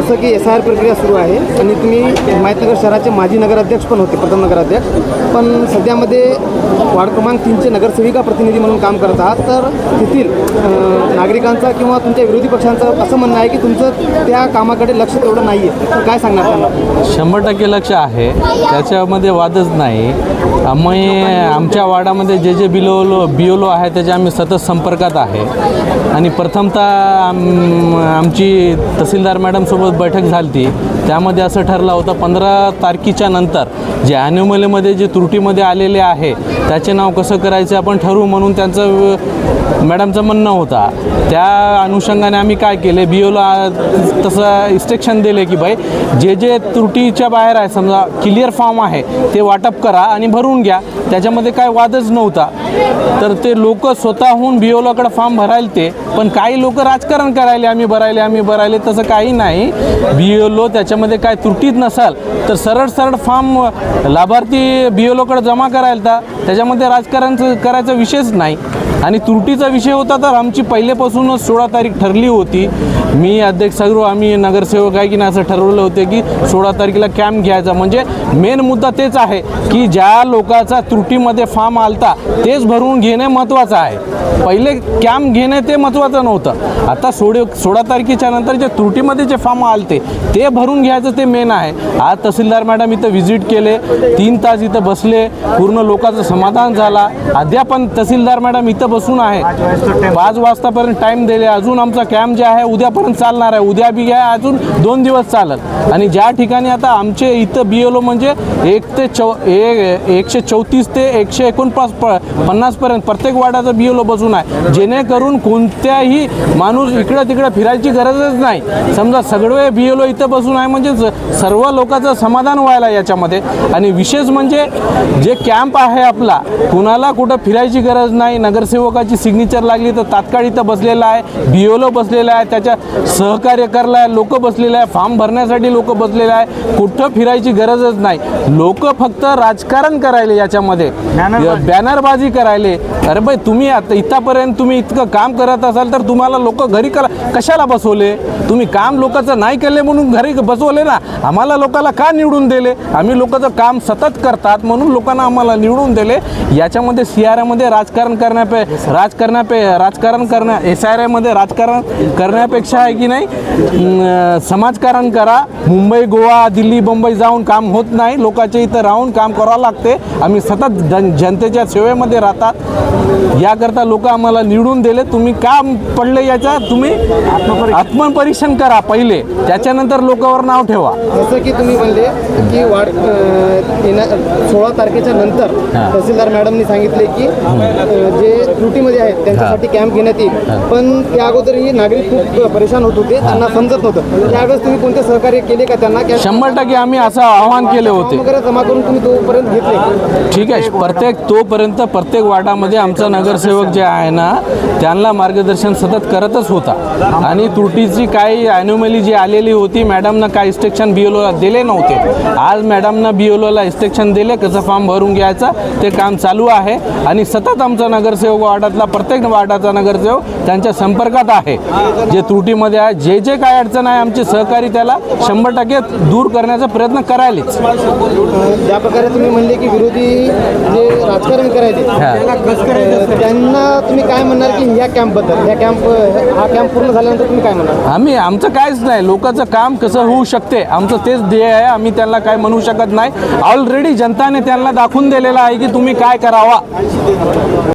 जसं की SIR प्रक्रिया सुरू आहे आणि तुम्ही हिमायतनगर शहराचे माजी नगराध्यक्ष पण होते, प्रथम नगराध्यक्ष, पण सध्यामध्ये वार्ड क्रमांक 3चे नगरसेविका प्रतिनिधी म्हणून काम करत आहात. तर तेथील नागरिकांचा किंवा तुमच्या विरोधी पक्षांचं असं म्हणणं आहे की तुमचं त्या कामाकडे लक्ष तेवढं नाही आहे, तर काय सांगणार त्यांना? 100% लक्ष आहे, त्याच्यामध्ये वादच नाही. आम्ही आमच्या वार्डामध्ये जे BLO आहे त्याच्या आम्ही सतत संपर्कात आहे. आणि प्रथमतः आमची तहसीलदार मॅडमसोबत बैठक झाली होती. त्यामध्ये असं ठरलं होतं 15 तारखेच्या नंतर जे ॲन्युअलमध्ये जे त्रुटीमध्ये आलेले आहे त्याचे नाव कसं करायचं आपण ठरवू म्हणून त्यांचं मॅडमचं म्हणणं होता. त्या अनुषंगाने आम्ही काय केले, BLO तसं इन्स्ट्रक्शन दिले की भाई जे त्रुटीच्या बाहेर आहे, समजा क्लिअर फॉर्म आहे ते वाटप करा आणि भरून घ्या. त्याच्यामध्ये काय वादच नव्हता. तर ते लोक स्वतःहून BLOकडे फॉर्म भरायला ते, पण काही लोक राजकारण करायले आम्ही भरायले तसं काही नाही. BLO त्याच्यामध्ये काय त्रुटीत नसाल तर सरळ फॉर्म लाभार्थी BLOकडे जमा करायला, त्याच्यामध्ये राजकारण करायचा विषयच नाही. आणि त्रुटीचा विषय होता तर आमची पहिलेपासूनच 16 तारीख ठरली होती. मी अध्यक्ष सर्व आम्ही नगरसेवक आहे की नाही असं ठरवलं होते की 16 तारखेला कॅम्प घ्यायचा. म्हणजे मेन मुद्दा तेच आहे की ज्या लोकांचा त्रुटीमध्ये फॉर्म आलता तेच भरून घेणे महत्त्वाचं आहे. पहिले कॅम्प घेणे ते महत्त्वाचं नव्हतं. आता 16 तारखेच्या नंतर जे त्रुटीमध्ये जे फॉर्म आलते ते भरून घ्यायचं ते मेन आहे. आज तहसीलदार मॅडम इथं व्हिजिट केले, 3 तास इथं बसले, पूर्ण लोकांचं समाधान झाला. अद्याप पण तहसीलदार मॅडम इथं बसून आहे, 5 वाजतापर्यंत टाईम दिले. अजून आमचा कॅम्प जे आहे उद्यापर्यंत चालणार आहे, उद्या बी घ्या, अजून 2 दिवस चालत. आणि ज्या ठिकाणी आता आमचे इथं BLO म्हणजे 134 ते 149 पर्यंत प्रत्येक वार्डाचा BLO बसून आहे, जेणेकरून कोणत्याही माणूस इकडं तिकडं फिरायची गरजच नाही. समजा सगळे BLO इथं बसून आहे म्हणजे सर्व लोकांचं समाधान व्हायला याच्यामध्ये. आणि विशेष म्हणजे जे कॅम्प आहे आपला, कुणाला कुठं फिरायची गरज नाही. नगरसेवकाची सिग्नेचर लागली तर तात्काळ इथं बसलेला आहे, BLO बसलेला आहे, त्याच्या सहकार्य करायला लोक बसलेले आहे, फॉर्म भरण्यासाठी लोक बसलेले आहे. कुठं फिरायची गरजच नाही. लोक फक्त राजकारण करायले, याच्यामध्ये बॅनरबाजी करायले. अरे बाई तुम्ही आता इथपर्यंत तुम्ही इतकं काम करत असाल तर तुम्हाला लोक घरी कशाला बसवले? तुम्ही काम लोकांचं नाही केले म्हणून घरी बसवले ना. आम्हाला लोकांना का निवडून दिले? आम्ही लोकांचं काम सतत करतात म्हणून लोकांना आम्हाला निवडून दिले. याच्यामध्ये CRमध्ये राजकारण SIRमध्ये राजकारण करण्यापेक्षा आहे की नाही समाजकारण करा. मुंबई, गोवा, दिल्ली, मुंबई जाऊन काम होत नाही. लोकांच्या इथं राहून काम करावं लागते. आम्ही सतत जनतेच्या सेवेमध्ये राहतात. याकरता लोक आम्हाला निवडून दिले. तुम्ही काम पडले याचा तुम्ही आत्मपरीक्षण करा पहिले, त्याच्यानंतर लोकांवर नाव ठेवा. जसं की तुम्ही म्हणले की 16 तारखेच्या नंतर तहसीलदार मॅडमनी सांगितले की जे त्रुटीमध्ये आहेत त्यांच्यासाठी कॅम्प घेण्यात येईल. पण त्या अगोदरही नागरिक खूप परेशान होत होते, त्यांना समजत नव्हतं. त्यावेळेस तुम्ही कोणते सहकार्य केले का त्यांना? 100% आम्ही असं आवाहन केले होते. वगैरे जमा करून तुम्ही तोपर्यंत घेतले? ठीक आहे. प्रत्येक वार्डामध्ये आमचा नगरसेवक जे आहे ना त्यांना मार्गदर्शन सतत करतच होता. आणि त्रुटीची काही ॲन्युअली जी आलेली होती, मॅडमनं काही इन्स्ट्रक्शन BLOला दिले नव्हते. आज मॅडमनं BLOला इन्स्ट्रक्शन दिले कसं फॉर्म भरून घ्यायचा, ते काम चालू आहे. आणि सतत आमचा नगरसेवक वार्डातला प्रत्येक वार्डाचा नगरसेवक त्यांच्या संपर्कात आहे. जे त्रुटीमध्ये आहे, जे काय अडचण आहे, आमचे सहकारी त्याला 100% दूर करण्याचा प्रयत्न करायलेच. ज्या प्रकारे तुम्ही म्हणले की विरोधी जे राजकारण करायचे त्यांना तुम्ही काय म्हणणार की ह्या कॅम्पबद्दल? हा कॅम्प पूर्ण झाल्यानंतर तुम्ही काय म्हणणार? आमचं काहीच नाही. लोकांचं काम कसं होऊ शकते आमचं तेच ध्येय आहे. आम्ही त्यांना काय म्हणू शकत नाही. ऑलरेडी जनताने त्यांना दाखवून दिलेलं आहे की तुम्ही काय करावा.